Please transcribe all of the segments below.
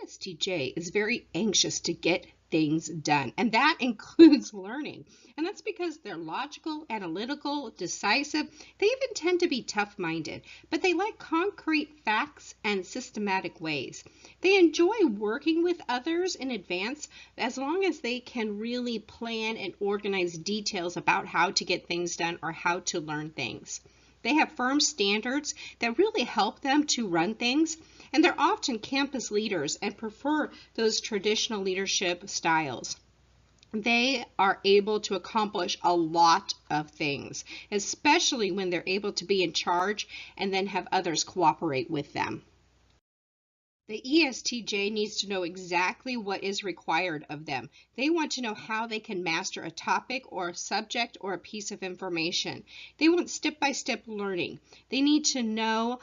ESTJ is very anxious to get things done, and that includes learning. And that's because they're logical, analytical, decisive. They even tend to be tough-minded, but they like concrete facts and systematic ways. They enjoy working with others in advance as long as they can really plan and organize details about how to get things done or how to learn things. They have firm standards that really help them to run things, and they're often campus leaders and prefer those traditional leadership styles. They are able to accomplish a lot of things, especially when they're able to be in charge and then have others cooperate with them. The ESTJ needs to know exactly what is required of them. They want to know how they can master a topic or a subject or a piece of information. They want step-by-step learning. They need to know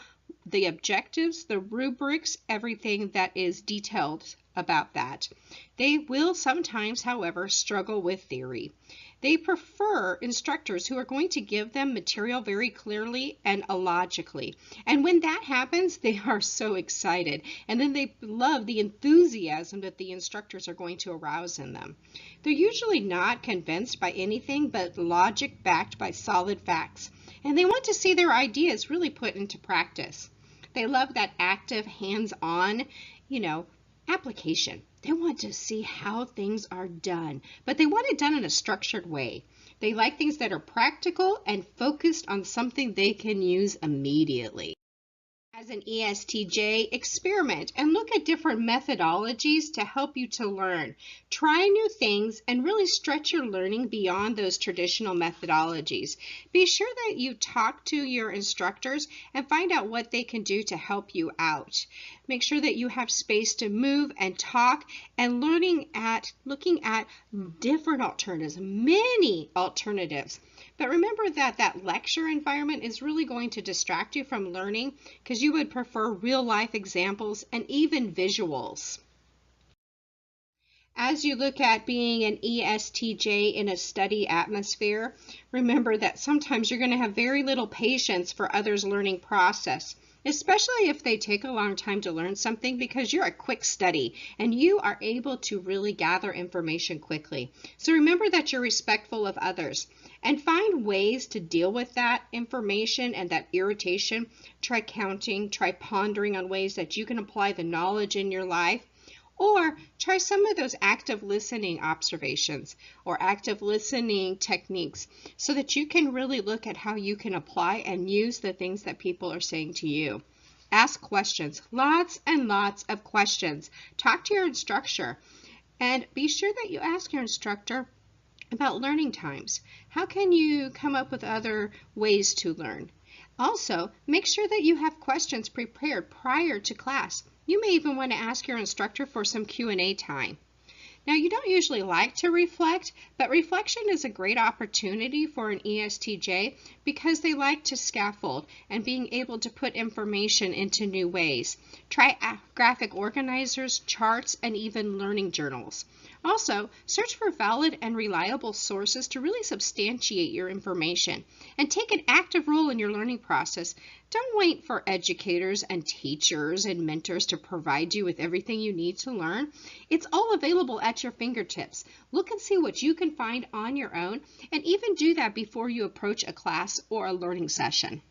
the objectives, the rubrics, everything that is detailed about that. They will sometimes, however, struggle with theory. They prefer instructors who are going to give them material very clearly and illogically. And when that happens, they are so excited. And then they love the enthusiasm that the instructors are going to arouse in them. They're usually not convinced by anything but logic backed by solid facts. And they want to see their ideas really put into practice. They love that active, hands-on, application. They want to see how things are done, but they want it done in a structured way. They like things that are practical and focused on something they can use immediately. As an ESTJ, experiment and look at different methodologies to help you to learn. Try new things and really stretch your learning beyond those traditional methodologies. Be sure that you talk to your instructors and find out what they can do to help you out. Make sure that you have space to move and talk and looking at different alternatives, many alternatives. But remember that that lecture environment is really going to distract you from learning because you would prefer real-life examples and even visuals. As you look at being an ESTJ in a study atmosphere, remember that sometimes you're going to have very little patience for others' learning process, especially if they take a long time to learn something because you're a quick study and you are able to really gather information quickly. So remember that you're respectful of others and find ways to deal with that information and that irritation. Try counting, try pondering on ways that you can apply the knowledge in your life. Or try some of those active listening observations or active listening techniques so that you can really look at how you can apply and use the things that people are saying to you. Ask questions, lots and lots of questions. Talk to your instructor and be sure that you ask your instructor about learning times. How can you come up with other ways to learn? Also, make sure that you have questions prepared prior to class. You may even want to ask your instructor for some Q&A time. Now, you don't usually like to reflect, but reflection is a great opportunity for an ESTJ because they like to scaffold and being able to put information into new ways. Try graphic organizers, charts, and even learning journals. Also, search for valid and reliable sources to really substantiate your information and take an active role in your learning process. Don't wait for educators and teachers and mentors to provide you with everything you need to learn. It's all available at your fingertips. Look and see what you can find on your own and even do that before you approach a class or a learning session.